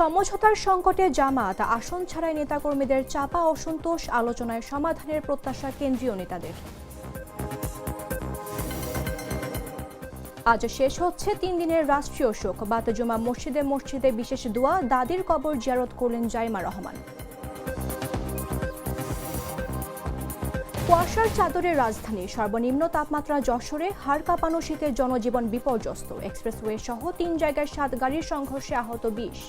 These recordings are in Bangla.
সমঝোতার সংকটে জামাত আসন ছাড়াই নেতাকর্মীদের চাপা অসন্তোষ, আলোচনায় সমাধানের প্রত্যাশা কেন্দ্রীয় নেতাদের। আজ শেষ হচ্ছে 3 দিনের রাষ্ট্রীয় শোক। বাতজুমা মসজিদে মসজিদে বিশেষ দোয়া, দাদির কবর জিয়ারত করলেন জাইমা রহমান। কুয়াশার চাদরে রাজধানী, সর্বনিম্ন তাপমাত্রা যশোরে, হাড় কাঁপানো শীতে জনজীবন বিপর্যস্ত। এক্সপ্রেসওয়ে সহ 3 জায়গায় 7 গাড়ির সংঘর্ষে আহত 20।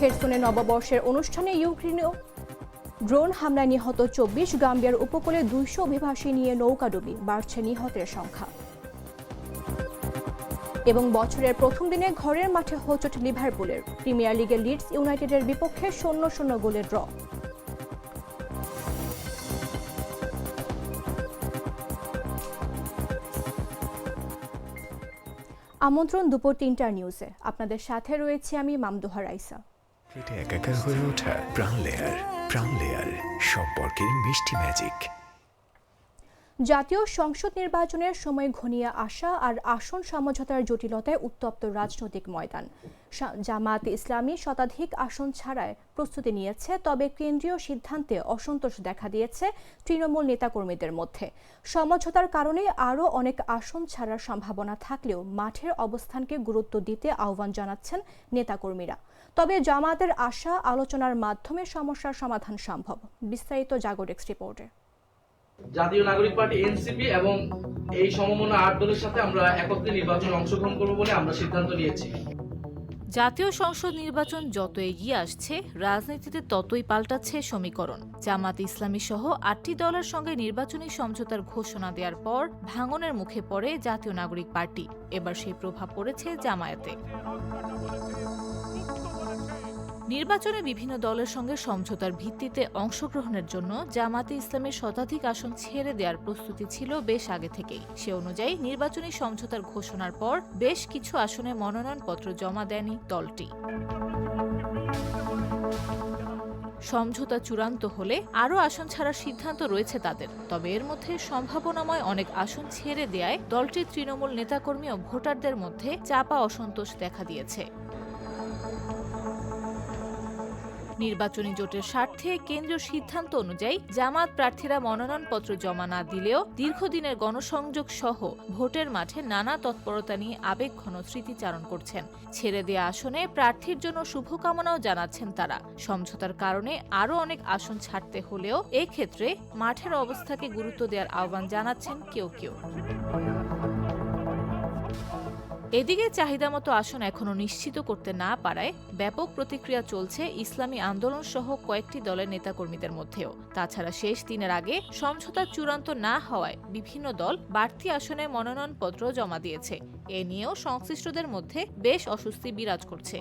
খেরসনে নববর্ষের অনুষ্ঠানে ইউক্রেনীয় ড্রোন হামলায় নিহত 24। গাম্বিয়ার উপকূলে 200 অভিবাসী নিয়ে নৌকাডুবি, বাড়ছে নিহতের সংখ্যা। এবং বছরের প্রথম দিনে ঘরের মাঠে হোঁচট লিভারপুলের। প্রিমিয়ার লিগে লিডস ইউনাইটেডের বিপক্ষে 0-0 গোলের ড্র। আমন্ত্রণ দুপুর 3টার নিউজে। আপনাদের সাথে রয়েছে আমি মামদুহা রাইসা। একাকার হয়ে ওঠা প্রাণ লেয়ার সম্পর্কের মিষ্টি ম্যাজিক। জাতীয় সংসদ নির্বাচনের সময় ঘনিয়ে আসা আর আসন সমঝোতার জটিলতায় উত্তপ্ত রাজনৈতিক ময়দান। জামাত ইসলামী শতাধিক আসন ছাড়াই প্রস্তুতি নিয়েছে, তবে কেন্দ্রীয় সিদ্ধান্তে অসন্তোষ দেখা দিয়েছে তৃণমূল নেতাকর্মীদের মধ্যে। সমঝোতার কারণে আরও অনেক আসন ছাড়ার সম্ভাবনা থাকলেও মাঠের অবস্থানকে গুরুত্ব দিতে আহ্বান জানাচ্ছেন নেতাকর্মীরা। তবে জামাতের আশা, আলোচনার মাধ্যমে সমস্যার সমাধান সম্ভব। বিস্তারিত জাগো ডেস্ক রিপোর্টে। জাতীয় নাগরিক পার্টি এনসিপি এবং এই সমমনা 8 দলের সাথে আমরা একত্রে নির্বাচনে অংশগ্রহণ করব বলে আমরা সিদ্ধান্ত নিয়েছি। জাতীয় সংসদ নির্বাচন যত এগিয়ে আসছে, রাজনীতিতে ততই পাল্টাচ্ছে সমীকরণ। জামাত ইসলামী সহ 8টি দলের সঙ্গে নির্বাচনী সমঝোতার ঘোষণা দেওয়ার পর ভাঙনের মুখে পড়ে জাতীয় নাগরিক পার্টি। এবার সেই প্রভাব পড়েছে জামায়াতে। নির্বাচনে বিভিন্ন দলের সঙ্গে সমঝোতার ভিত্তিতে অংশগ্রহণের জন্য জামাতে ইসলামের শতাধিক আসন ছেড়ে দেওয়ার প্রস্তুতি ছিল বেশ আগে থেকেই। সে অনুযায়ী নির্বাচনী সমঝোতার ঘোষণার পর বেশ কিছু আসনে মনোনয়নপত্র জমা দেয়নি দলটি। সমঝোতা চূড়ান্ত হলে আরও আসন ছাড়ার সিদ্ধান্ত রয়েছে তাদের। তবে এর মধ্যে সম্ভাবনাময় অনেক আসন ছেড়ে দেয়ায় দলটির তৃণমূল নেতাকর্মী ও ভোটারদের মধ্যে চাপা অসন্তোষ দেখা দিয়েছে। নির্বাচনী জোটের স্বার্থে কেন্দ্রীয় সিদ্ধান্ত অনুযায়ী জামাত প্রার্থীরা মনোনয়নপত্র জমা না দিলেও দীর্ঘদিনের গণসংযোগ সহ ভোটের মাঠে নানা তৎপরতা নিয়ে আবেগঘন স্মৃতিচারণ করছেন। ছেড়ে দেয়া আসনে প্রার্থীর জন্য শুভকামনাও জানাচ্ছেন তারা। সমঝোতার কারণে আরও অনেক আসন ছাড়তে হলেও এক্ষেত্রে মাঠের অবস্থাকে গুরুত্ব দেওয়ার আহ্বান জানাচ্ছেন কেউ কেউ। এদিকে চাহিদামতো আসন এখনো নিশ্চিত করতে না পারায় ব্যাপক প্রতিক্রিয়া চলছে ইসলামী আন্দোলন সহ কয়েকটি দলের নেতাকর্মীদের মধ্যেও। তাছাড়া শেষ দিনের আগে সমঝোতা চূড়ান্ত না হওয়ায় বিভিন্ন দল বাড়তি আসনে মনোনয়নপত্র জমা দিয়েছে। এ নিয়েও সংশ্লিষ্টদের মধ্যে বেশ অস্বস্তি বিরাজ করছে।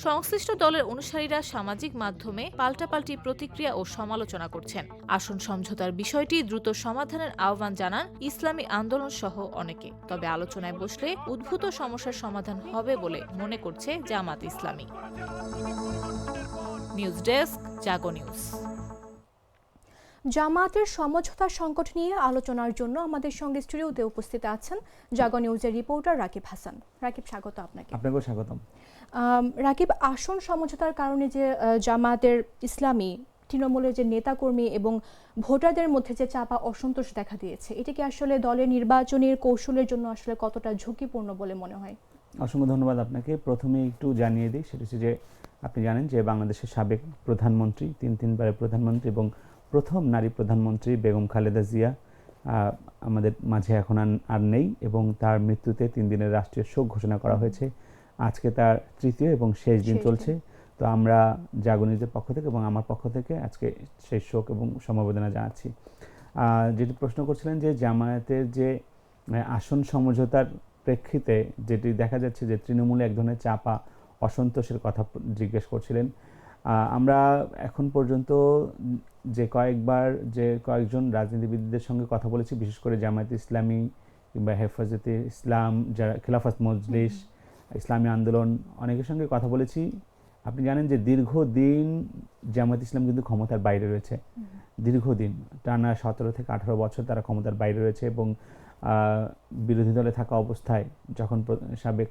সংশ্লিষ্ট দলের অনুসারীরা সামাজিক মাধ্যমে পাল্টাপাল্টি প্রতিক্রিয়া ও সমালোচনা করছেন। আসন সমঝোতার বিষয়টি দ্রুত সমাধানের আহ্বান জানান ইসলামী আন্দোলন সহ অনেকে। তবে আলোচনায় বসলে উদ্ভূত সমস্যার সমাধান হবে বলে মনে করছে জামাত ইসলামী। নিউজ ডেস্ক, জাগো নিউজ। জামাতের সমঝোতা সংকট নিয়ে আলোচনার জন্য আমাদের সঙ্গে স্টুডিওতে উপস্থিত আছেন জাগো নিউজের রিপোর্টার রাকিব হাসান। রাকিব, স্বাগত আপনাকে। আপনাকেও স্বাগতম। রাকিব, আসন সমঝোতার কারণে যে জামাতের ইসলামী, তৃণমূলের যে নেতাকর্মী এবং ভোটারদের মধ্যে যে চাপা অসন্তোষ দেখা দিয়েছে, এটা কি আসলে দলের নির্বাচনের কৌশলের জন্য আসলে কতটা ঝুঁকিপূর্ণ বলে মনে হয়? অসংখ্য ধন্যবাদ আপনাকে। প্রথমে একটু জানিয়ে দিই, সেটা হচ্ছে যে আপনি জানেন যে বাংলাদেশের সাবেক প্রধানমন্ত্রী, তিনবারের প্রধানমন্ত্রী এবং প্রথম নারী প্রধানমন্ত্রী বেগম খালেদা জিয়া আমাদের মাঝে এখন আর নেই এবং তার মৃত্যুতে 3 দিনের রাষ্ট্রীয় শোক ঘোষণা করা হয়েছে। আজকে তার তৃতীয় এবং শেষ দিন চলছে। তো আমরা জাগো নিউজের পক্ষ থেকে এবং আমার পক্ষ থেকে আজকে সেই শোক এবং সমবেদনা জানাচ্ছি। যেটি প্রশ্ন করছিলেন যে জামায়াতের যে আসন সমঝোতার প্রেক্ষিতে যেটি দেখা যাচ্ছে যে তৃণমূলে এক ধরনের চাপা অসন্তোষের কথা জিজ্ঞেস করছিলেন। আমরা এখন পর্যন্ত যে কয়েকজন রাজনীতিবিদদের সঙ্গে কথা বলেছি, বিশেষ করে জামায়াত ইসলামী কিংবা হেফাজতে ইসলাম, যারা খিলাফত মজলিস, ইসলামী আন্দোলন, অনেকের সঙ্গে কথা বলেছি। আপনি জানেন যে দীর্ঘদিন জামায়াত ইসলাম কিন্তু ক্ষমতার বাইরে রয়েছে। দীর্ঘদিন, টানা 17 থেকে 18 বছর তারা ক্ষমতার বাইরে রয়েছে এবং বিরোধী দলে থাকা অবস্থায় যখন সাবেক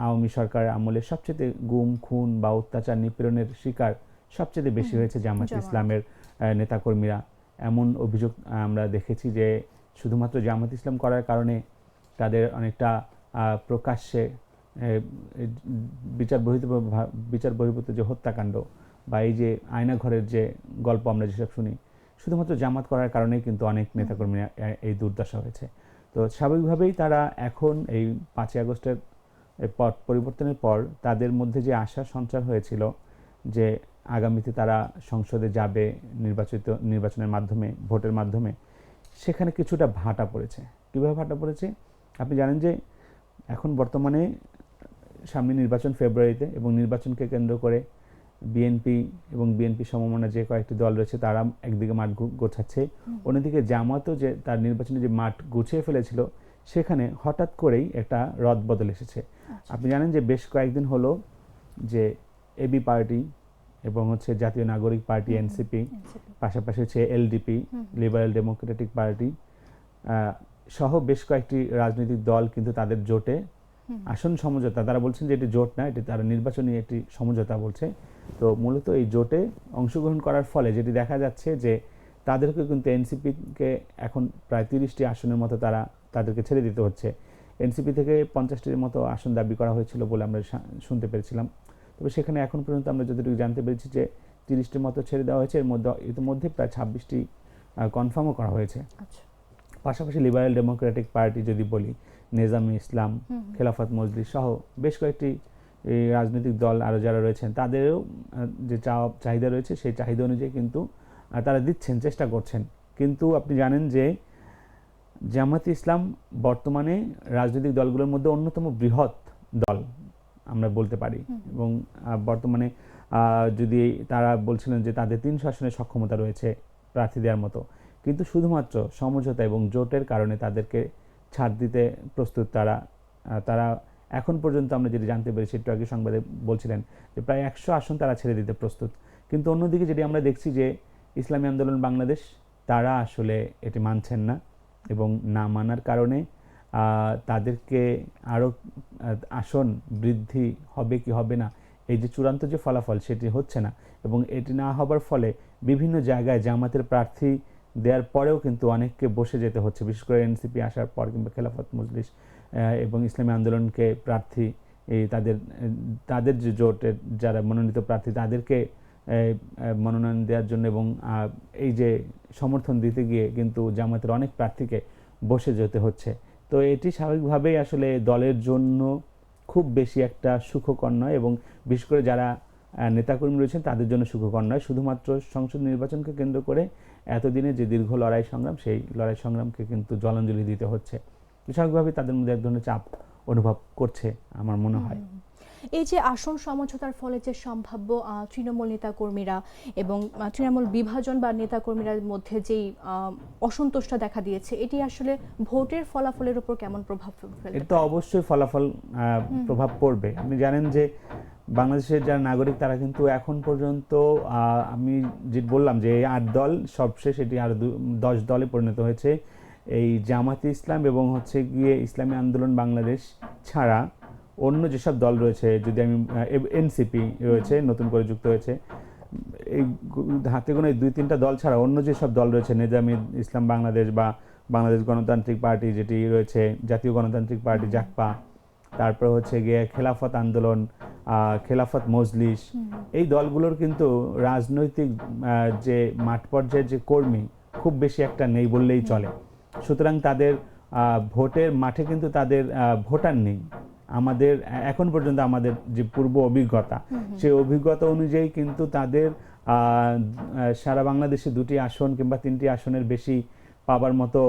আওয়ামী সরকারের আমলে সবচেয়ে গুম খুন বা অত্যাচার নিপীড়নের শিকার সবচেয়ে বেশি হয়েছে জামাত ইসলামের নেতাকর্মীরা। এমন অভিযোগ আমরা দেখেছি যে শুধুমাত্র জামাত ইসলাম করার কারণে তাদের অনেকটা প্রকাশ্যে বিচার বহির্ভূত যে হত্যাকাণ্ড বা এই যে আয়নাঘরের যে গল্প আমরা যেসব শুনি, শুধুমাত্র জামাত করার কারণেই কিন্তু অনেক নেতাকর্মী এই দুর্দশা হয়েছে। তো স্বাভাবিকভাবেই তারা এখন এই 5ই আগস্টের পরিবর্তনের পর তাদের মধ্যে যে আশা সঞ্চার হয়েছিল যে আগামীতে তারা সংসদে যাবে নির্বাচনের মাধ্যমে, ভোটের মাধ্যমে, সেখানে কিছুটা ভাটা পড়েছে। কীভাবে ভাটা পড়েছে? আপনি জানেন যে এখন বর্তমানে সামনে নির্বাচন ফেব্রুয়ারিতে, এবং নির্বাচনকে কেন্দ্র করে বিএনপি এবং বিএনপি সমমনা যে কয়েকটি দল রয়েছে তারা একদিকে মাঠ গোছাচ্ছে, অন্যদিকে জামাতও যে তার নির্বাচনে যে মাঠ গুছিয়ে ফেলেছিল সেখানে হঠাৎ করেই একটা রদবদল এসেছে। আপনি জানেন যে বেশ কয়েকদিন হলো যে এবি পার্টি এবং হচ্ছে জাতীয় নাগরিক পার্টি এনসিপি, পাশাপাশি হচ্ছে এলডিপি লিবারেল ডেমোক্রেটিক পার্টি সহ বেশ কয়েকটি রাজনৈতিক দল কিন্তু তাদের জোটে আসন সমঝোতা, তারা বলছেন যে এটি জোট না, এটি তারা নির্বাচনী একটি সমঝোতা বলছে। তো মূলত এই জোটে অংশগ্রহণ করার ফলে যেটি দেখা যাচ্ছে যে তাদেরকে কিন্তু এনসিপিকে এখন প্রায় 30টি আসনের মতো তাদেরকে ছেড়ে দিতে হচ্ছে। এনসিপি থেকে 50টির মতো আসন দাবি করা হয়েছিল বলে আমরা শুনতে পেরেছিলাম। তবে সেখানে এখন পর্যন্ত আমরা যতটুকু জানতে পেরেছি যে 30টির মতো ছেড়ে দেওয়া হয়েছে, এর মধ্যে ইতিমধ্যে প্রায় 26টি কনফার্মও করা হয়েছে। পাশাপাশি লিবারেল ডেমোক্রেটিক পার্টি যদি বলি, নেজামে ইসলাম, খেলাফত মজলিস সহ বেশ কয়েকটি রাজনৈতিক দল আরও যারা রয়েছেন তাদেরও যে চাহিদা রয়েছে সেই চাহিদা অনুযায়ী কিন্তু তারা দিচ্ছেন, চেষ্টা করছেন। কিন্তু আপনি জানেন যে জামাতে ইসলাম বর্তমানে রাজনৈতিক দলগুলোর মধ্যে অন্যতম বৃহৎ দল আমরা বলতে পারি, এবং বর্তমানে যদি তারা বলছিলেন যে তাদের 300 আসনের সক্ষমতা রয়েছে প্রার্থী দেওয়ার মতো, কিন্তু শুধুমাত্র সমঝোতা এবং জোটের কারণে তাদেরকে ছাড় দিতে প্রস্তুত তারা এখন পর্যন্ত আমরা যেটি জানতে পেরেছি, একটু আগে সংবাদে বলছিলেন যে প্রায় 100 আসন তারা ছেড়ে দিতে প্রস্তুত। কিন্তু অন্যদিকে যেটি আমরা দেখছি যে ইসলামী আন্দোলন বাংলাদেশ তারা আসলে এটি মানছেন না, এবং না মানার কারণে তাদেরকে আরও আসন বৃদ্ধি হবে কি হবে না, এই যে চূড়ান্ত যে ফলাফল সেটি হচ্ছে না, এবং এটি না হবার ফলে বিভিন্ন জায়গায় জামাতের প্রার্থী দেওয়ার পরেও কিন্তু অনেককে বসে যেতে হচ্ছে, বিশেষ করে এনসিপি আসার পর কিংবা খেলাফত মজলিস এবং ইসলামী আন্দোলনকে প্রার্থী তাদের যে জোটের যারা মনোনীত প্রার্থী তাদেরকে মনোনয়ন দেওয়ার জন্য এবং এই যে সমর্থন দিতে গিয়ে কিন্তু জামাতের অনেক প্রার্থীকে বসে যেতে হচ্ছে। তো এটি স্বাভাবিকভাবেই আসলে দলের জন্য খুব বেশি একটা সুখকর নয়, এবং বিশেষ করে যারা নেতাকর্মী রয়েছেন তাদের জন্য সুখকর নয়। শুধুমাত্র সংসদ নির্বাচনকে কেন্দ্র করে এতদিনে যে দীর্ঘ লড়াই সংগ্রাম, সেই লড়াই সংগ্রামকে কিন্তু জলাঞ্জলি দিতে হচ্ছে। স্বাভাবিকভাবেই তাদের মধ্যে এক ধরনের চাপ অনুভব করছে আমার মনে হয়। এই যে আসন সমঝোতার ফলে যে সম্ভাব্য তৃণমূল নেতাকর্মীরা এবং তৃণমূল বিভাজন বা নেতাকর্মীদের মধ্যে যেই অসন্তোষটা দেখা দিয়েছে, এটি আসলে ভোটের ফলাফলের উপর কেমন প্রভাব ফেলবে? এটা তো অবশ্যই প্রভাব পড়বে। আপনি জানেন যে বাংলাদেশের যারা নাগরিক তারা কিন্তু এখন পর্যন্ত আমি যে বললাম যে 8 দল সবশেষ এটি আর 10 দলে পরিণত হয়েছে। এই জামাতে ইসলাম এবং হচ্ছে গিয়ে ইসলামী আন্দোলন বাংলাদেশ ছাড়া অন্য যেসব দল রয়েছে, যদি আমি এনসিপি রয়েছে নতুন করে যুক্ত হয়েছে, এই হাতে গোনা 2-3টা দল ছাড়া অন্য যেসব দল রয়েছে, নেজামে ইসলাম বাংলাদেশ বা বাংলাদেশ গণতান্ত্রিক পার্টি যেটি রয়েছে, জাতীয় গণতান্ত্রিক পার্টি জাকপা, তারপর হচ্ছে গিয়ে খেলাফত আন্দোলন, খেলাফত মজলিস, এই দলগুলোর কিন্তু রাজনৈতিক যে মাঠ পর্যায়ের যে কর্মী খুব বেশি একটা নেই বললেই চলে। সুতরাং তাদের ভোটের মাঠে কিন্তু তাদের ভোটার নেই। আমাদের এখন পর্যন্ত আমাদের যে পূর্ব অভিজ্ঞতা, সেই অভিজ্ঞতা অনুযায়ী কিন্তু তাদের সারা বাংলাদেশে 2টি আসন কিংবা 3টি আসনের বেশি পাবার মতো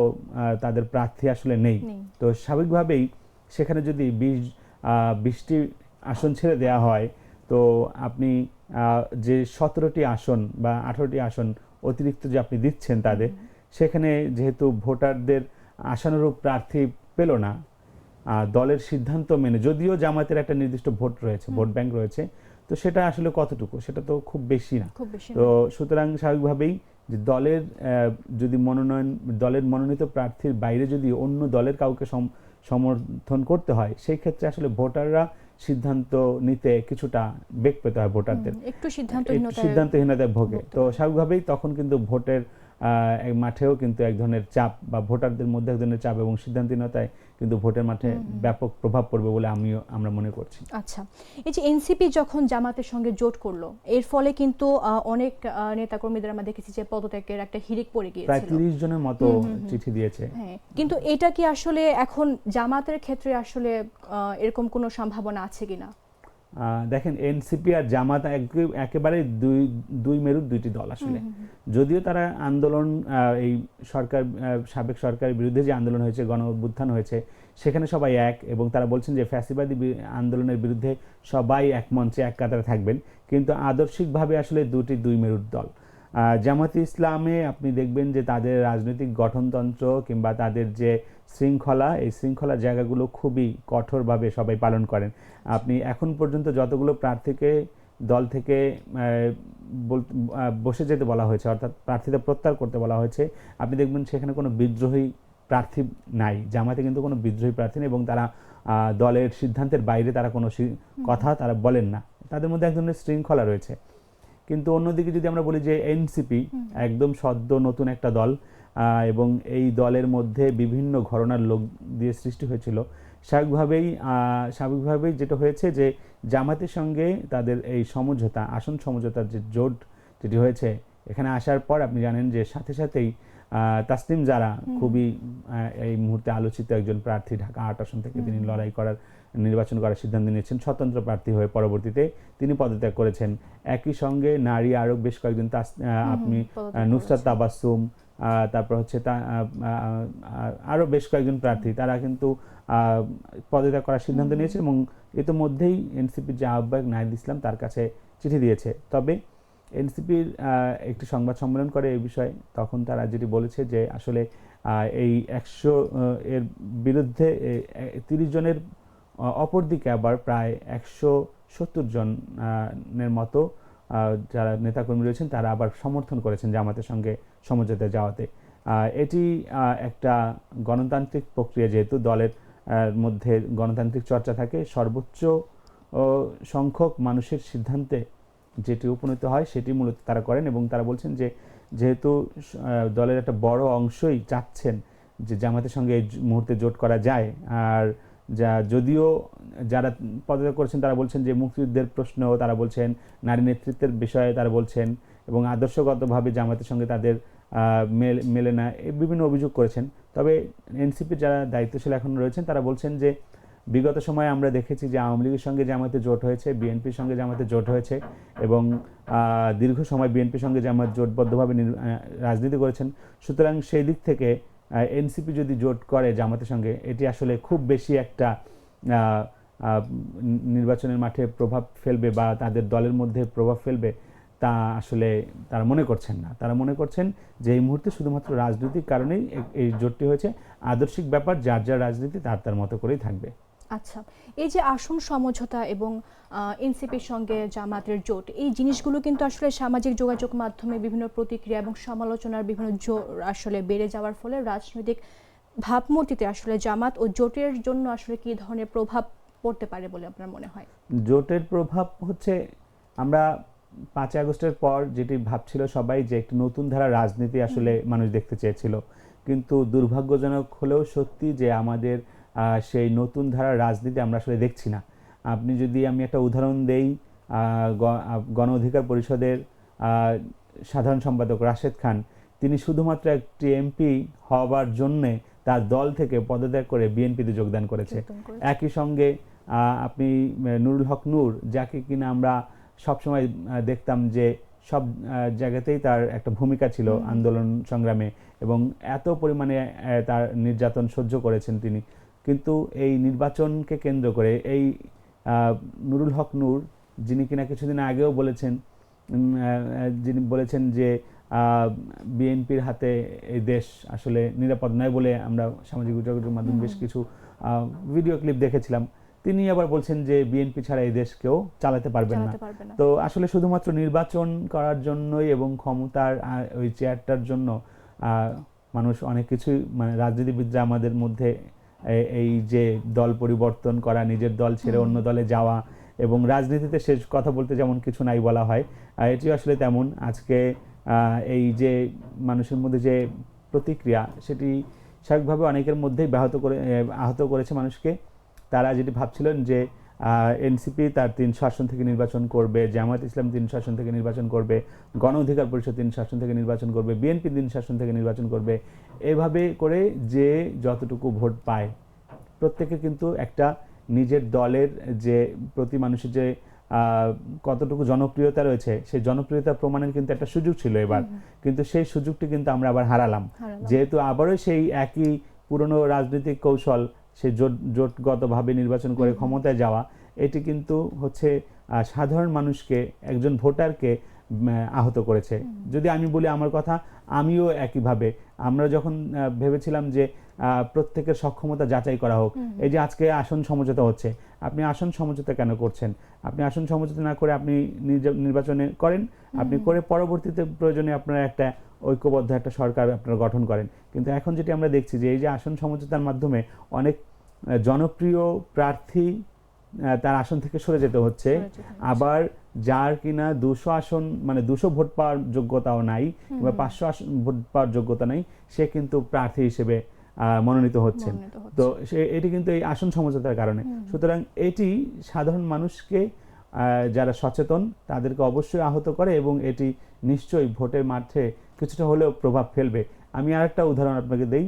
তাদের প্রার্থী আসলে নেই। তো স্বাভাবিকভাবেই সেখানে যদি 20টি আসন ছেড়ে দেওয়া হয়, তো আপনি যে 17টি আসন বা 18টি আসন অতিরিক্ত যে আপনি দিচ্ছেন তাদের, সেখানে যেহেতু ভোটারদের আশানুরূপ প্রার্থী পেল না, দলের সিদ্ধান্ত মেনে, যদিও জামাতের একটা নির্দিষ্ট ভোট রয়েছে, ভোট ব্যাংক রয়েছে, তো সেটা আসলে কতটুকু, সেটা তো খুব বেশি না। তো সুতরাং স্বাভাবিকভাবেই যে দলের যদি দলের মনোনীত প্রার্থীর বাইরে যদি অন্য দলের কাউকে সমর্থন করতে হয়, সেই ক্ষেত্রে আসলে ভোটাররা সিদ্ধান্ত নিতে কিছুটা বেগ পেতে হয় ভোটারদের, একটু সিদ্ধান্তহীনতায় ভোগে। তো স্বাভাবিকভাবেই তখন কিন্তু ভোটের এই মাঠেও কিন্তু এক ধরনের চাপ বা ভোটারদের মধ্যে এক ধরনের চাপ এবং সিদ্ধান্তহীনতায় কিন্তু ভোটের মাঠে ব্যাপক প্রভাব পড়বে বলে আমরা মনে করছি। আচ্ছা, এই যে এনসিপি যখন জামাতের সঙ্গে জোট করলো, এর ফলে কিন্তু অনেক নেতাকর্মীদের আমরা দেখেছি যে পদত্যাগের একটা হিড়িক পড়ে গিয়েছিল, প্রায় 30 জনের মতো চিঠি দিয়েছে। হ্যাঁ, কিন্তু এটা কি আসলে এখন জামাতের ক্ষেত্রে আসলে এরকম কোনো সম্ভাবনা আছে কিনা? দেখেন, এনসিপি আর জামাত একেবারে দুই মেরুর দুইটি দল আসলে। যদিও তারা আন্দোলন, এই সরকার, সাবেক সরকারের বিরুদ্ধে যে আন্দোলন হয়েছে, গণ অভ্যুত্থান হয়েছে, সেখানে সবাই এক, এবং তারা বলছেন যে ফ্যাসিবাদী আন্দোলনের বিরুদ্ধে সবাই এক মঞ্চে এক কাতারে থাকবেন, কিন্তু আদর্শিকভাবে আসলে দুই মেরুর দল। জামাতে ইসলামে আপনি দেখবেন যে তাদের রাজনৈতিক গঠনতন্ত্র কিংবা তাদের যে শৃঙ্খলা, এই শৃঙ্খলার জায়গাগুলো খুবই কঠোরভাবে সবাই পালন করেন। আপনি এখন পর্যন্ত যতগুলো প্রার্থীকে দল থেকে বসে যেতে বলা হয়েছে, অর্থাৎ প্রার্থীদের প্রত্যাহার করতে বলা হয়েছে, আপনি দেখবেন সেখানে কোনো বিদ্রোহী প্রার্থী নাই। জামাতে কিন্তু কোনো বিদ্রোহী প্রার্থী নেই, এবং তারা দলের সিদ্ধান্তের বাইরে তারা কোনো কথা তারা বলেন না, তাদের মধ্যে এক ধরনের শৃঙ্খলা রয়েছে। কিন্তু অন্যদিকে যদি আমরা বলি যে এনসিপি একদম সদ্য নতুন একটা দল, এবং এই দলের মধ্যে বিভিন্ন ঘরানার লোক দিয়ে সৃষ্টি হয়েছিল, স্বাভাবিকভাবেই যেটা হয়েছে যে জামাতের সঙ্গে তাদের এই সমঝোতা, আসন সমঝোতার যে জোট যেটি হয়েছে, এখানে আসার পর আপনি জানেন যে সাথে সাথেই তাসনিম জারা খুবই এই মুহূর্তে আলোচিত একজন প্রার্থী, ঢাকা 8 আসন থেকে তিনি নির্বাচন করার সিদ্ধান্ত নিয়েছেন স্বতন্ত্র প্রার্থী হয়ে। পরবর্তীতে তিনি পদত্যাগ করেছেন। একই সঙ্গে নারী আরও বেশ কয়েকজন, আপনি নুসরাত তাবাসসুম, তারপর হচ্ছে আরও বেশ কয়েকজন প্রার্থী, তারা কিন্তু পদত্যাগ করার সিদ্ধান্ত নিয়েছে, এবং ইতিমধ্যেই এনসিপির যে আহ্বায়ক নাহিদ ইসলাম তার কাছে চিঠি দিয়েছে। তবে এনসিপির একটি সংবাদ সম্মেলন করে এই বিষয়ে, তখন তারা যেটি বলেছে যে আসলে এই 100 এর বিরুদ্ধে 30 জনের অপরদিকে আবার প্রায় 170 জনের মতো যারা নেতাকর্মী রয়েছেন তারা আবার সমর্থন করেছেন জামাতের সঙ্গে সমঝোতায় যাওয়াতে। এটি একটা গণতান্ত্রিক প্রক্রিয়া, যেহেতু দলের মধ্যে গণতান্ত্রিক চর্চা থাকে, সর্বোচ্চ সংখ্যক মানুষের সিদ্ধান্তে যেটি উপনীত হয় সেটি মূলত তারা করেন, এবং তারা বলছেন যে যেহেতু দলের একটা বড় অংশই চাচ্ছেন যে জামাতের সঙ্গে এই মুহূর্তে জোট করা যায়, আর যদিও যারা পদত্যাগ করেছেন তারা বলছেন যে মুক্তিযুদ্ধের প্রশ্ন তারা বলছেন, নারী নেতৃত্বের বিষয়ে তারা বলছেন, এবং আদর্শগতভাবে জামাতের সঙ্গে তাদের মেলে না, বিভিন্ন অভিযোগ করেছেন। তবে এনসিপির যারা দায়িত্বশীল এখন রয়েছেন তারা বলছেন যে বিগত সময়ে আমরা দেখেছি যে আওয়ামী লীগের সঙ্গে জামাতে জোট হয়েছে, বিএনপির সঙ্গে জামাতে জোট হয়েছে, এবং দীর্ঘ সময় বিএনপির সঙ্গে জামাত জোটবদ্ধভাবে রাজনীতি করেছেন। সুতরাং সেই দিক থেকে এনসিপি যদি জোট করে জামাতের সঙ্গে, এটি আসলে খুব বেশি একটা নির্বাচনের মাঠে প্রভাব ফেলবে বা তাদের দলের মধ্যে প্রভাব ফেলবে তা আসলে তারা মনে করছেন না। তারা মনে করছেন যে এই মুহূর্তে শুধুমাত্র রাজনৈতিক কারণেই এই জোটটি হয়েছে, আদর্শিক ব্যাপার যার যার রাজনীতি তার মতো করেই থাকবে। আচ্ছা, এই যে আসন সমঝোতা এবং এনসিপির সঙ্গে জামাতের জোট, এই জিনিসগুলো কিন্তু আসলে সামাজিক যোগাযোগ মাধ্যমে বিভিন্ন প্রতিক্রিয়া এবং সমালোচনার বিভিন্ন আসলে বেড়ে যাওয়ার ফলে রাজনৈতিক ভাবমূর্তিতে আসলে জামাত ও জোটের জন্য আসলে কি ধরনের প্রভাব পড়তে পারে বলে আপনার মনে হয়? জোটের প্রভাব হচ্ছে, আমরা 5 আগস্টের পর যেটি ভাবছিল সবাই যে একটি নতুন ধারা রাজনীতি আসলে মানুষ দেখতে চেয়েছিল, কিন্তু দুর্ভাগ্যজনক হলেও সত্যি যে আমাদের সেই নতুন ধারার রাজনীতি আমরা আসলে দেখছি না। আমি একটা উদাহরণ দেই, গণ অধিকার পরিষদের সাধারণ সম্পাদক রাশেদ খান, তিনি শুধুমাত্র একটি এমপি হওয়ার জন্যে তার দল থেকে পদত্যাগ করে বিএনপিতে যোগদান করেছে। একই সঙ্গে আপনি নুরুল হক নূর, যাকে কিনা আমরা সবসময় দেখতাম যে সব জায়গাতেই তার একটা ভূমিকা ছিল আন্দোলন সংগ্রামে, এবং এত পরিমাণে তার নির্যাতন সহ্য করেছেন তিনি, কিন্তু এই নির্বাচনকে কেন্দ্র করে এই নুরুল হক নূর, যিনি কিনা কিছুদিন আগেও বলেছেন যে বিএনপির হাতে এই দেশ আসলে নিরাপদ নয় বলে আমরা সামাজিক যোগাযোগের মাধ্যমে বেশ কিছু ভিডিও ক্লিপ দেখেছিলাম, তিনি আবার বলছেন যে বিএনপি ছাড়া এই দেশ কেউ চালাতে পারবেন না। তো আসলে শুধুমাত্র নির্বাচন করার জন্যই এবং ক্ষমতার ওই চেয়ারটার জন্য মানুষ অনেক কিছুই, রাজনীতিবিদরা আমাদের মধ্যে এই যে দল পরিবর্তন করা, নিজের দল ছেড়ে অন্য দলে যাওয়া, এবং রাজনীতিতে শেষ কথা বলতে যেমন কিছু নাই বলা হয়, এটিও আসলে তেমন। আজকে এই যে মানুষের মধ্যে যে প্রতিক্রিয়া, সেটি স্বাভাবিকভাবে অনেকের মধ্যেই আহত করেছে মানুষকে। তারা যেটি ভাবছিলেন যে এনসিপি তার 300 আসন থেকে নির্বাচন করবে, জামায়াত ইসলাম 300 আসন থেকে নির্বাচন করবে, গণ অধিকার পরিষদ 300 আসন থেকে নির্বাচন করবে, বিএনপি 300 আসন থেকে নির্বাচন করবে, এভাবে করে যে যতটুকু ভোট পায়, প্রত্যেকে কিন্তু একটা নিজের দলের যে প্রতি মানুষের যে কতটুকু জনপ্রিয়তা রয়েছে, সেই জনপ্রিয়তা প্রমাণের কিন্তু একটা সুযোগ ছিল এবার। কিন্তু সেই সুযোগটি কিন্তু আমরা আবার হারালাম, যেহেতু আবারও সেই একই পুরনো রাজনৈতিক কৌশল, সেই জোটগতভাবে নির্বাচন করে ক্ষমতায় যাওয়া, এটি কিন্তু হচ্ছে সাধারণ মানুষকে, একজন ভোটারকে আহত করেছে। যদি আমি বলি আমার কথা, আমিও একইভাবে, আমরা যখন ভেবেছিলাম যে প্রত্যেকের সক্ষমতা যাচাই করা হোক, এই যে আজকে আসন সমঝোতা হচ্ছে, আপনি আসন সমঝোতা কেন করছেন? আপনি আসন সমঝোতা না করে আপনি নির্বাচনে করেন, আপনি করে পরবর্তীতে প্রয়োজনে আপনারা একটা ঐক্যবদ্ধ একটা সরকার আপনারা গঠন করেন। কিন্তু এখন যেটি আমরা দেখছি যে এই যে আসন সমঝোতার মাধ্যমে অনেক জনপ্রিয় প্রার্থী তার আসন থেকে সরে যেতে হচ্ছে, আবার যার কিনা 200 আসন মানে 200 ভোট পাওয়ার যোগ্যতাও নাই, কিংবা 500 আসন ভোট পাওয়ার যোগ্যতা নাই, সে কিন্তু প্রার্থী হিসেবে মনোনীত হচ্ছেন। তো এটি কিন্তু এই আসন সমঝোতার কারণে। সুতরাং এটি সাধারণ মানুষকে, যারা সচেতন, তাদেরকে অবশ্যই আহত করে, এবং এটি নিশ্চয়ই ভোটের মাঠে কিছুটা হলেও প্রভাব ফেলবে। আমি আরেকটা উদাহরণ আপনাকে দেই,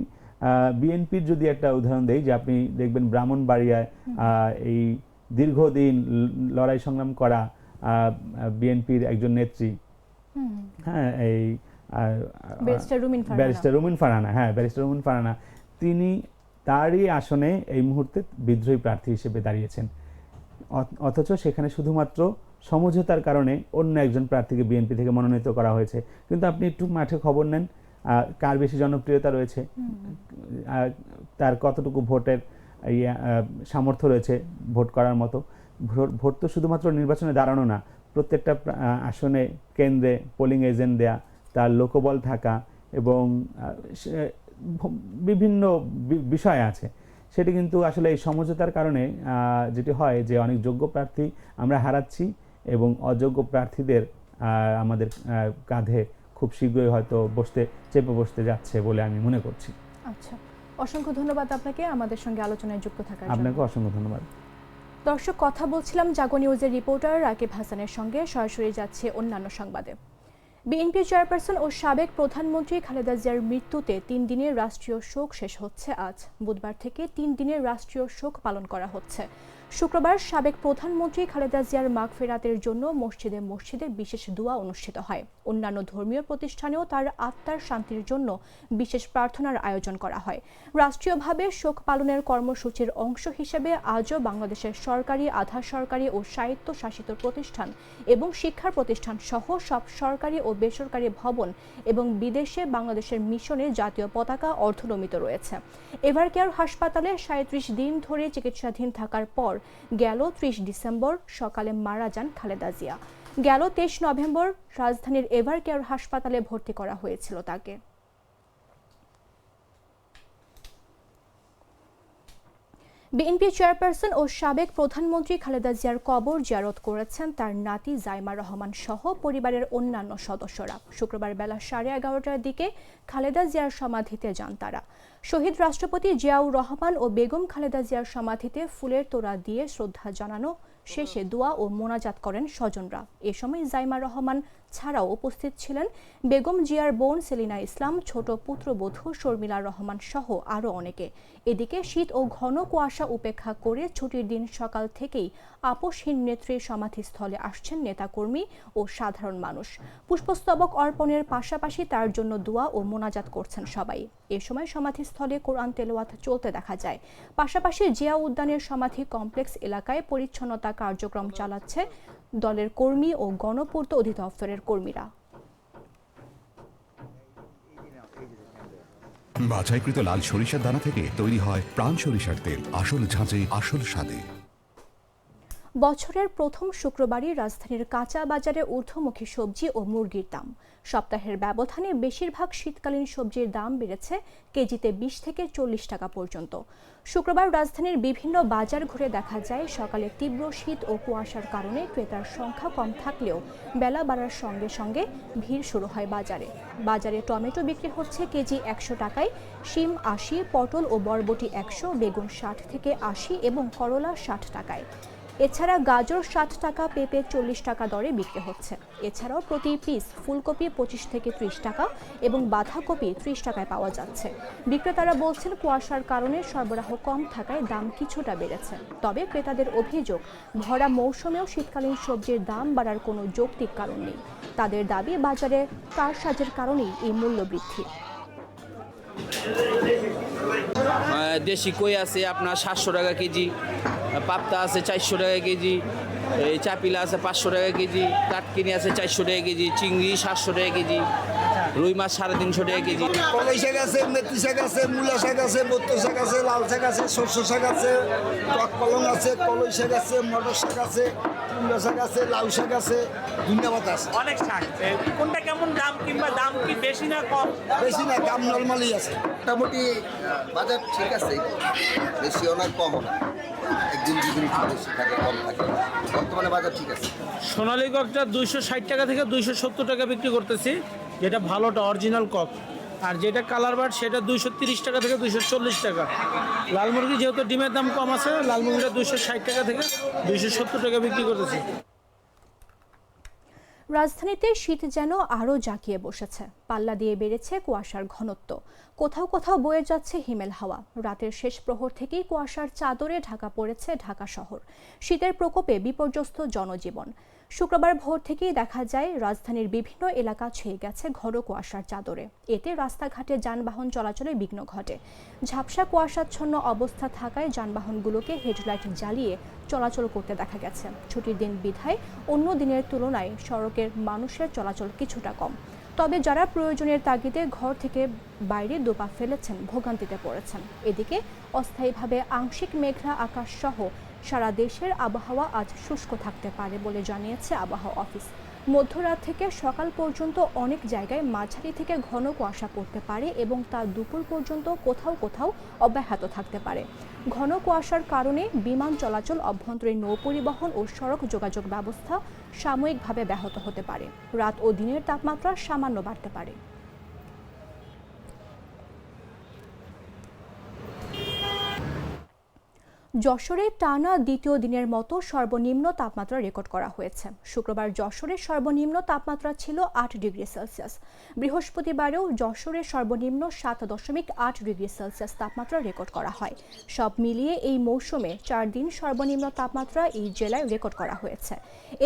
বিএনপির যদি একটা উদাহরণ দেই, যে আপনি দেখবেন ব্রাহ্মণবাড়িয়ায় এই দীর্ঘদিন লড়াই সংগ্রাম করা বিএনপির একজন নেত্রী, হ্যাঁ, এই ব্যারিস্টার রুমিন ফারহানা, তিনি তারই আসনে এই মুহূর্তে বিদ্রোহী প্রার্থী হিসেবে দাঁড়িয়েছেন। অথচ সেখানে শুধুমাত্র সমঝোতার কারণে অন্য একজন প্রার্থীকে বিএনপি থেকে মনোনীত করা হয়েছে। কিন্তু আপনি একটু মাঠে খবর নেন, কার বেশি জনপ্রিয়তা রয়েছে, তার কতটুকু ভোটের সামর্থ্য রয়েছে ভোট করার মতো। ভোট তো শুধুমাত্র নির্বাচনে দাঁড়ানো না, প্রত্যেকটা আসনে কেন্দ্রে পোলিং এজেন্ট দেয়া, তার লোকবল থাকা, এবং বিভিন্ন বিষয় আছে। সেটি কিন্তু আসলে এই সমঝোতার কারণে যেটি হয় যে অনেক যোগ্য প্রার্থী আমরা হারাচ্ছি, এবং অযোগ্য প্রার্থীদের আমাদের কাঁধে খুব শীঘ্রই হয়তো চেপে বসতে যাচ্ছে বলে আমি মনে করছি। আচ্ছা, অসংখ্য ধন্যবাদ আপনাকে আমাদের সঙ্গে আলোচনায় যুক্ত থাকার জন্য। আপনাকে অসংখ্য ধন্যবাদ। দর্শক, কথা বলছিলাম জাগো নিউজের রিপোর্টার রাকিব হাসানের সঙ্গে। সরাসরি যাচ্ছে অন্যান্য সংবাদে। বিএনপি চেয়ারপারসন ও সাবেক প্রধানমন্ত্রী খালেদা জিয়ার মৃত্যুতে 3 দিনের রাষ্ট্রীয় শোক শেষ হচ্ছে আজ। বুধবার থেকে 3 দিনের রাষ্ট্রীয় শোক পালন করা হচ্ছে। শুক্রবার সাবেক প্রধানমন্ত্রী খালেদা জিয়ার মাগফিরাতের জন্য মসজিদে মসজিদে বিশেষ দোয়া অনুষ্ঠিত হয়। অন্যান্য ধর্মীয় প্রতিষ্ঠানেও তার আত্মার শান্তির জন্য বিশেষ প্রার্থনার আয়োজন করা হয়। রাষ্ট্রীয়ভাবে শোক পালনের কর্মসূচির অংশ হিসেবে আজও বাংলাদেশের সরকারি, আধা সরকারি ও স্বায়ত্তশাসিত প্রতিষ্ঠান এবং শিক্ষা প্রতিষ্ঠান সহ সব সরকারি ও বেসরকারি ভবন এবং বিদেশে বাংলাদেশের মিশনে জাতীয় পতাকা অর্ধনমিত রয়েছে। এভারকেয়ার হাসপাতালে 37 দিন ধরে চিকিৎসাধীন থাকার পর গেল 30 ডিসেম্বর সকালে মারা যান খালেদা জিয়া। গেল 23 নভেম্বর রাজধানীর এভারকেয়ার হাসপাতালে ভর্তি করা হয়েছিল তাকে। বিএনপি চেয়ারপারসন ও সাবেক প্রধানমন্ত্রী খালেদা জিয়ার কবর জিয়ারত করেছেন তার নাতি জাইমা রহমান সহ পরিবারের অন্যান্য সদস্যরা। শুক্রবার বেলা 11:30টার দিকে খালেদা জিয়ার সমাধিতে যান তারা। শহীদ রাষ্ট্রপতি জিয়াউর রহমান ও বেগম খালেদা জিয়ার সমাধিতে ফুলের তোড়া দিয়ে শ্রদ্ধা জানানো শেষে দোয়া ও মোনাজাত করেন স্বজনরা। এ সময় জাইমা রহমান ছাড়াও উপস্থিত ছিলেন বেগম জিয়ার বোন সেলিনা ইসলাম, ছোট পুত্রবধূ শর্মিলা রহমান সহ আরও অনেকে। এদিকে শীত ও ঘন কুয়াশা উপেক্ষা করে ছুটির দিন সকাল থেকেই আপসহীন নেত্রীর সমাধিস্থলে আসছেন নেতাকর্মী ও সাধারণ মানুষ। পুষ্পস্তবক অর্পণের পাশাপাশি তার জন্য দোয়া ও মোনাজাত করছেন সবাই। এ সময় সমাধিস্থলে কোরআন তেলাওয়াত চলতে দেখা যায়। পাশাপাশি জিয়া উদ্যানের সমাধি কমপ্লেক্স এলাকায় পরিচ্ছন্নতা কার্যক্রম চালাচ্ছে দলের কর্মী ও গণপূর্ত অধিদপ্তরের কর্মীরা। বাছাইকৃত লাল সরিষার দানা থেকে তৈরি হয় প্রাণ সরিষার তেল, আসল ঝাঁঝে আসল স্বাদে। বছরের প্রথম শুক্রবারই রাজধানীর কাঁচা বাজারে ঊর্ধ্বমুখী সবজি ও মুরগির দাম। সপ্তাহের ব্যবধানে বেশিরভাগ শীতকালীন সবজির দাম বেড়েছে কেজিতে 20 থেকে 40 টাকা পর্যন্ত। শুক্রবার রাজধানীর বিভিন্ন বাজার ঘুরে দেখা যায় সকালে তীব্র শীত ও কুয়াশার কারণে ক্রেতার সংখ্যা কম থাকলেও বেলা বাড়ার সঙ্গে সঙ্গে ভিড় শুরু হয় বাজারে। বাজারে টমেটো বিক্রি হচ্ছে কেজি 100 টাকায়, শিম 80, পটল ও বরবটি 100, বেগুন 60 থেকে 80 এবং করলা 60 টাকায়। এছাড়া গাজর 60 টাকা, পেঁপে 40 টাকা দরে বিক্রি হচ্ছে। এছাড়াও প্রতি পিস ফুলকপি 25 থেকে 30 টাকা এবং বাঁধাকপি 30 টাকায় পাওয়া যাচ্ছে। বিক্রেতারা বলছেন কুয়াশার কারণে সরবরাহ কম থাকায় দাম কিছুটা বেড়েছে। তবে ক্রেতাদের অভিযোগ, ভরা মৌসুমেও শীতকালীন সবজির দাম বাড়ার কোনো যৌক্তিক কারণ নেই। তাদের দাবি, বাজারে কারসাজের কারণেই এই মূল্য বৃদ্ধি। দেশি কই আছে আপনার 700 টাকা কেজি, পাপ্তা আছে 400 টাকা কেজি, এই চাপিলা আছে 500 টাকা কেজি, কাটকিনি আছে 400 টাকা কেজি, চিংড়ি 700 টাকা কেজি, রুই মাছ 350 টাকা কেজি। কলাই শাক আছে, মেথি শাক আছে, মূলা শাক আছে, বত্ত শাক আছে, লাল শাক আছে, সর্ষ শাক আছে, টক পালং আছে, কলাই শাক আছে, মটর শাক আছে, কুমড়া শাক আছে, লাউ শাক আছে, ধনিয়া পাতা আছে। অনেক শাক, কোনটা কেমন দাম কিংবা দাম কি বেশি না কম? বেশি না, দাম নর্মালি আছে। মোটামুটি বাজার ঠিক আছে, বেশিও না কমও না, একদিন দুদিন একটু বেশি থাকে কম থাকে, বর্তমানে বাজার ঠিক আছে। সোনালী ককটা 260 টাকা থেকে 270 টাকা বিক্রি করতেছি, যেটা ভালোটা অরিজিনাল কক। আর যেটা কালার বার্ড সেটা 230 টাকা থেকে 240 টাকা। লাল মুরগি যেহেতু ডিমের দাম কম আছে, লাল মুরগিটা 260 টাকা থেকে 270 টাকা বিক্রি করতেছি। রাজধানীতে শীত যেন আরও জাঁকিয়ে বসেছে। পাল্লা দিয়ে বেড়েছে কুয়াশার ঘনত্ব। কোথাও কোথাও বয়ে যাচ্ছে হিমেল হাওয়া। রাতের শেষ প্রহর থেকেই কুয়াশার চাদরে ঢাকা পড়েছে ঢাকা শহর। শীতের প্রকোপে বিপর্যস্ত জনজীবন। শুক্রবার ভোর থেকেই দেখা যায় রাজধানীর বিভিন্ন এলাকা ছেয়ে গেছে ঘন কুয়াশার চাদরে। এতে রাস্তাঘাটে যানবাহন চলাচলে বিঘ্ন ঘটে। ঝাপসা কুয়াশাচ্ছন্ন অবস্থা থাকায় যানবাহনগুলোকে হেডলাইট জ্বালিয়ে চলাচল করতে দেখা গেছে। ছুটির দিন বিধায় অন্য দিনের তুলনায় সড়কের মানুষের চলাচল কিছুটা কম। তবে যারা প্রয়োজনের তাগিদে ঘর থেকে বাইরে দুপা ফেলেছেন, ভোগান্তিতে পড়েছেন। এদিকে অস্থায়ীভাবে আংশিক মেঘলা আকাশ সহ সারা দেশের আবহাওয়া আজ শুষ্ক থাকতে পারে বলে জানিয়েছে আবহাওয়া অফিস। মধ্যরাত থেকে সকাল পর্যন্ত অনেক জায়গায় মাঝারি থেকে ঘন কুয়াশা পড়তে পারে এবং তা দুপুর পর্যন্ত কোথাও কোথাও অব্যাহত থাকতে পারে। ঘন কুয়াশার কারণে বিমান চলাচল, অভ্যন্তরীণ নৌ পরিবহন ও সড়ক যোগাযোগ ব্যবস্থা সাময়িকভাবে ব্যাহত হতে পারে। রাত ও দিনের তাপমাত্রা সামান্য বাড়তে পারে। যশোরে টানা দ্বিতীয় দিনের মতো সর্বনিম্ন তাপমাত্রা রেকর্ড করা হয়েছে। শুক্রবার যশোরের সর্বনিম্ন তাপমাত্রা ছিল 8 ডিগ্রি সেলসিয়াস। বৃহস্পতিবারেও যশোরের সর্বনিম্ন 7.8 ডিগ্রি সেলসিয়াস তাপমাত্রা রেকর্ড করা হয়। সব মিলিয়ে এই মৌসুমে 4 দিন সর্বনিম্ন তাপমাত্রা এই জেলায় রেকর্ড করা হয়েছে।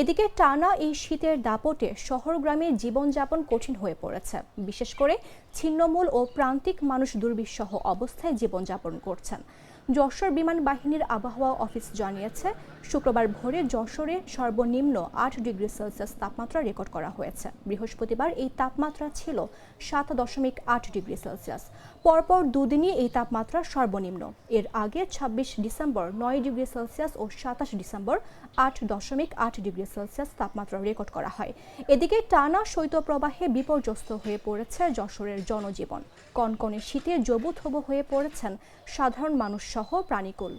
এদিকে টানা এই শীতের দাপটে শহর গ্রামে জীবনযাপন কঠিন হয়ে পড়েছে। বিশেষ করে ছিন্নমূল ও প্রান্তিক মানুষ দুর্বিষহ অবস্থায় জীবনযাপন করছেন। যশোর বিমান বাহিনীর আবহাওয়া অফিস জানিয়েছে, শুক্রবার ভোরে যশোরে সর্বনিম্ন 8 ডিগ্রি সেলসিয়াস তাপমাত্রা রেকর্ড করা হয়েছে। বৃহস্পতিবার এই তাপমাত্রা ছিল 7.8 ডিগ্রি সেলসিয়াস। পরপর দুদিনই এই তাপমাত্রা সর্বনিম্ন। এর আগে 26 ডিসেম্বর 9 ডিগ্রি সেলসিয়াস ও 27 ডিসেম্বর 8.8 ডিগ্রি সেলসিয়াস তাপমাত্রা রেকর্ড করা হয়। এদিকে টানা শৈত্যপ্রবাহে বিপর্যস্ত হয়ে পড়েছে যশোরের জনজীবন। কনকনে শীতে জবুথবু হয়ে পড়েছেন সাধারণ মানুষ সহ প্রাণীকুল।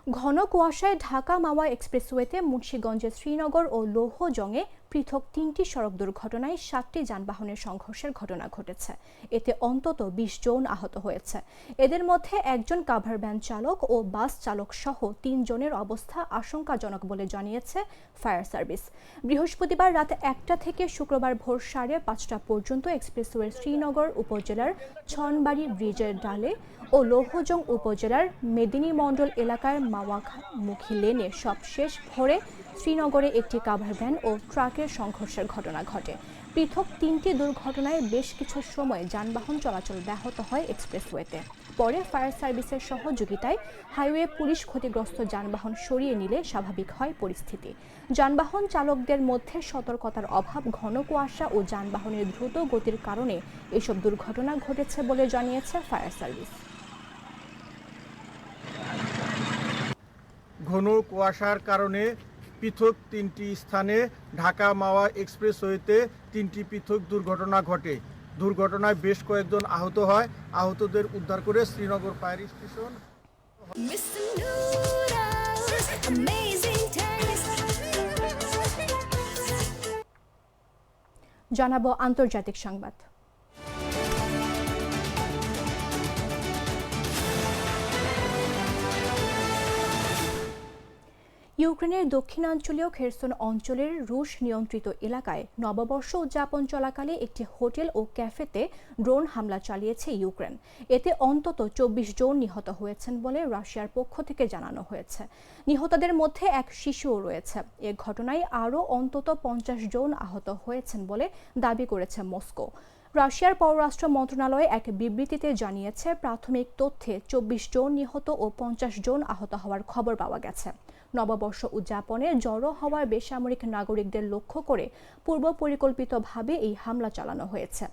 ঘন কুয়াশায় ঢাকা মাওয়া এক্সপ্রেসওয়েতে মুন্সিগঞ্জের শ্রীনগর ও লৌহজংয়ে পৃথক 3টি সড়ক দুর্ঘটনায় 7টি যানবাহনের সংঘর্ষের ঘটনা ঘটেছে। এতে অন্তত 20 জন আহত হয়েছে। এদের মধ্যে একজন কাভার ভ্যান চালক ও বাস চালক সহ 3 জনের অবস্থা আশঙ্কাজনক বলে জানিয়েছে ফায়ার সার্ভিস। বৃহস্পতিবার রাত 1টা থেকে শুক্রবার ভোর 5:30 পর্যন্ত এক্সপ্রেসওয়ের শ্রীনগর উপজেলার ছনবাড়ি ব্রিজের ডালে ও লৌহজং উপজেলার মেদিনী মণ্ডল এলাকার মাওয়ামুখী লেনে সবশেষ ভোরে শ্রীনগরে একটি কাভার ভ্যান ও ট্রাকের সংঘর্ষের ঘটনা ঘটে। পৃথক 3টি দুর্ঘটনায় বেশ কিছু সময় যানবাহন চলাচল ব্যাহত হয় এক্সপ্রেসওয়েতে। পরে ফায়ার সার্ভিসের সহযোগিতায় হাইওয়ে পুলিশ ক্ষতিগ্রস্ত যানবাহন সরিয়ে নিলে স্বাভাবিক হয় পরিস্থিতি। যানবাহন চালকদের মধ্যে সতর্কতার অভাব, ঘন কুয়াশা ও যানবাহনের দ্রুত গতির কারণে এসব দুর্ঘটনা ঘটেছে বলে জানিয়েছে ফায়ার সার্ভিস। ঘন কুয়াশার কারণে পৃথক 3টি স্থানে ঢাকা মাওয়া এক্সপ্রেসওয়েতে 3টি পৃথক দুর্ঘটনা ঘটে। দুর্ঘটনায় বেশ কয়েকজন আহত হয়। আহতদের উদ্ধার করে শ্রীনগর ফায়ার স্টেশন। জানাবো আন্তর্জাতিক সংবাদ। ইউক্রেনের দক্ষিণাঞ্চলীয় খেরসন অঞ্চলের রুশ নিয়ন্ত্রিত এলাকায় নববর্ষ উদযাপন চলাকালে একটি হোটেল ও ক্যাফেতে ড্রোন হামলা চালিয়েছে ইউক্রেন। এতে অন্তত 24 জন নিহত হয়েছেন বলে রাশিয়ার পক্ষ থেকে জানানো হয়েছে। নিহতদের মধ্যে এক শিশুও রয়েছে। এ ঘটনায় আরও অন্তত 50 জন আহত হয়েছেন বলে দাবি করেছে মস্কো। রাশিয়ার পররাষ্ট্র মন্ত্রণালয় এক বিবৃতিতে জানিয়েছে, প্রাথমিক তথ্যে 24 জন নিহত ও 50 জন আহত হওয়ার খবর পাওয়া গেছে। নববর্ষ উদযাপনে জড়ো হওয়ার বেসামরিক নাগরিকদের লক্ষ্য করে পূর্ব পরিকল্পিতভাবে এই হামলা চালানো হয়েছে।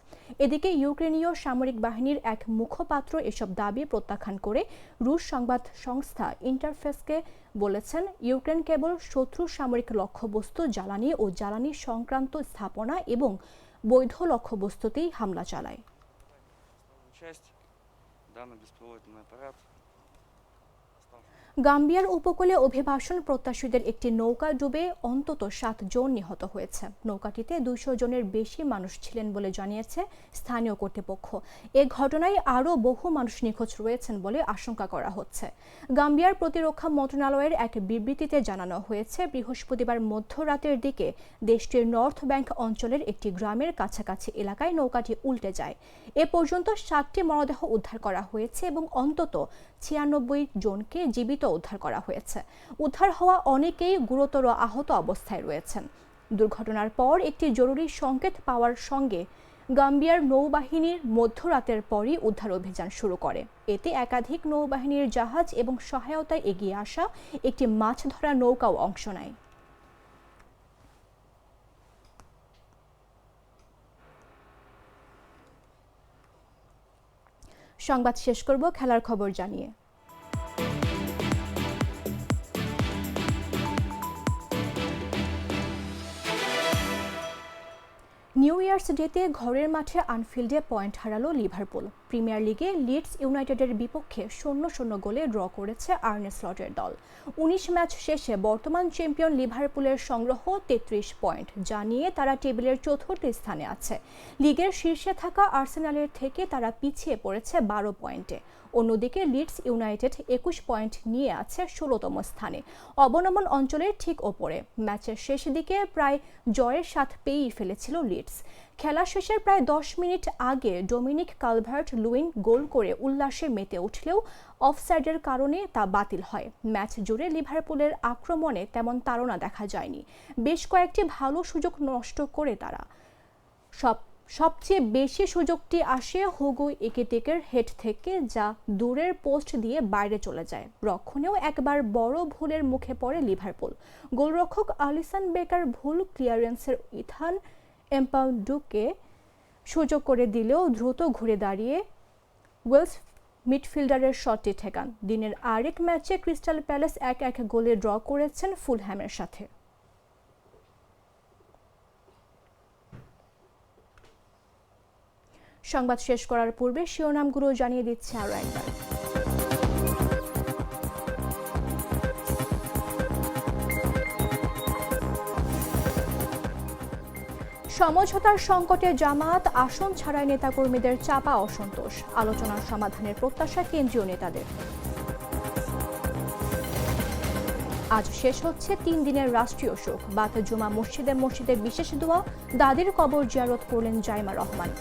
এদিকে ইউক্রেনীয় সামরিক বাহিনীর এক মুখপাত্র এসব দাবি প্রত্যাখ্যান করে রুশ সংবাদ সংস্থা ইন্টারফেসকে বলেছেন, ইউক্রেন কেবল শত্রু সামরিক লক্ষ্যবস্তু, জ্বালানি ও জ্বালানি সংক্রান্ত স্থাপনা এবং বৈধ লক্ষ্যবস্তুতেই হামলা চালায়। গাম্বিয়ার উপকূলে অভিবাসন প্রত্যাশীদের একটি নৌকা ডুবে অন্তত 7 জন নিহত হয়েছে। নৌকাটিতে 200 জনের বেশি মানুষ ছিলেন বলে জানিয়েছে স্থানীয় কর্তৃপক্ষ। এ ঘটনায় আরও বহু মানুষ নিখোঁজ রয়েছেন বলে আশঙ্কা করা হচ্ছে। গাম্বিয়ার প্রতিরক্ষা মন্ত্রণালয়ের এক বিবৃতিতে জানানো হয়েছে, বৃহস্পতিবার মধ্যরাতের দিকে দেশটির নর্থ ব্যাংক অঞ্চলের একটি গ্রামের কাছাকাছি এলাকায় নৌকাটি উল্টে যায়। এ পর্যন্ত 7টি মরদেহ উদ্ধার করা হয়েছে এবং অন্তত 96 জনকে জীবিত উদ্ধার করা হয়েছে। উদ্ধার হওয়া অনেকেই গুরুতর আহত অবস্থায় রয়েছেন। দুর্ঘটনার পর একটি জরুরি সংকেত পাওয়ার সঙ্গে গাম্বিয়ার নৌবাহিনীর মধ্যরাতের পরই উদ্ধার অভিযান শুরু করে। এতে একাধিক নৌবাহিনীর জাহাজ এবং সহায়তায় এগিয়ে আসা একটি মাছ ধরা নৌকাও অংশ নেয়। সংবাদ শেষ করব খেলার খবর জানিয়ে। নিউ ইয়ার্স ডেতে ঘরের মাঠে আনফিল্ডে পয়েন্ট হারালো লিভারপুল। প্রিমিয়ার লিগে লিডস ইউনাইটেডের বিপক্ষে 0-0 গোলে ড্র করেছে আর্নে স্লটের দল। 19 ম্যাচ শেষে বর্তমান চ্যাম্পিয়ন লিভারপুলের সংগ্রহ 33 পয়েন্ট, যা নিয়ে তারা টেবিলের 4র্থ স্থানে আছে। লিগের শীর্ষে থাকা আর্সেনালের থেকে তারা পিছিয়ে পড়েছে 12 পয়েন্টে। অন্যদিকে লিডস ইউনাইটেড 21 পয়েন্ট নিয়ে আছে 16তম স্থানে, অবনমন অঞ্চলের ঠিক ওপরে। ম্যাচের শেষ দিকে প্রায় জয়ের স্বাদ পেয়েই ফেলেছিল লিডস। খেলা শেষের প্রায় 10 মিনিট আগে ডোমিনিক কালভার্ট-লুইন গোল করে উল্লাসে মেতে উঠলেও অফসাইডের কারণে তা বাতিল হয়। ম্যাচ জুড়ে লিভারপুলের আক্রমণে তেমন তাড়না দেখা যায়নি। বেশ কয়েকটি ভালো সুযোগ নষ্ট করে তারা। সবচেয়ে বেশি সুযোগটি আসে হুগো একিটিকের হেড থেকে, যা দূরের পোস্ট দিয়ে বাইরে চলে যায়। রক্ষণেও একবার বড় ভুলের মুখে পড়ে লিভারপুল। গোলরক্ষক আলিসন বেকার ভুল ক্লিয়ারেন্সের ইথান এম্পাউডুকে সুযোগ করে দিলেও দ্রুত ঘুরে দাঁড়িয়ে ওয়েলস মিডফিল্ডারের শটটি ঠেকান। দিনের আরেক ম্যাচে ক্রিস্টাল প্যালেস 1-1 গোলে ড্র করেছেন ফুলহ্যামের সাথে। সংবাদ শেষ করার পূর্বে শিরোনামগুলো জানিয়ে দিচ্ছে আরও একবার। সমঝোতার সংকটে জামায়াত, আসন ছাড়াই নেতাকর্মীদের চাপা অসন্তোষ। আলোচনার সমাধানের প্রত্যাশা কেন্দ্রীয় নেতাদের। আজ শেষ হচ্ছে 3 দিনের রাষ্ট্রীয় শোক। বাদ জুমা মসজিদে বিশেষ দোয়া, দাদির কবর জিয়ারত করলেন জাইমা রহমান।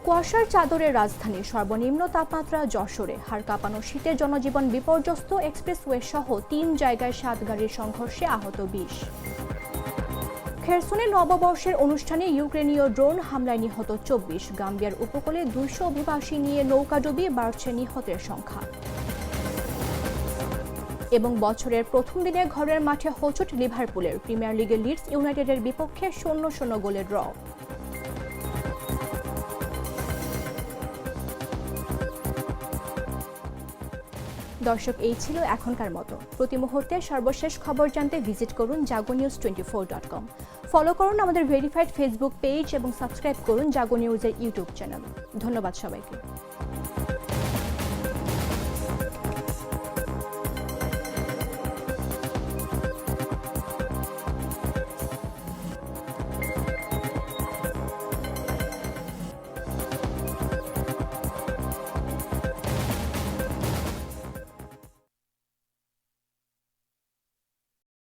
কুয়াশার চাদরে রাজধানী, সর্বনিম্ন তাপমাত্রা যশোরে। হাড় কাঁপানো শীতে জনজীবন বিপর্যস্ত। এক্সপ্রেসওয়ে সহ 3 জায়গায় 7 গাড়ির সংঘর্ষে আহত 20। খেরসনে নববর্ষের অনুষ্ঠানে ইউক্রেনীয় ড্রোন হামলায় নিহত 24। গাম্বিয়ার উপকূলে 200 অভিবাসী নিয়ে নৌকাডুবি, বাড়ছে নিহতের সংখ্যা। এবং বছরের প্রথম দিনে ঘরের মাঠে হোঁচট লিভারপুলের, প্রিমিয়ার লিগে লিডস ইউনাইটেডের বিপক্ষে 0-0 গোলে ড্র। দর্শক, এই ছিল এখনকার মতো। প্রতি মুহূর্তে সর্বশেষ খবর জানতে ভিজিট করুন jagonews24.com। ফলো করুন আমাদের ভেরিফাইড ফেসবুক পেজ এবং সাবস্ক্রাইব করুন জাগো নিউজের ইউটিউব চ্যানেল। ধন্যবাদ সবাইকে।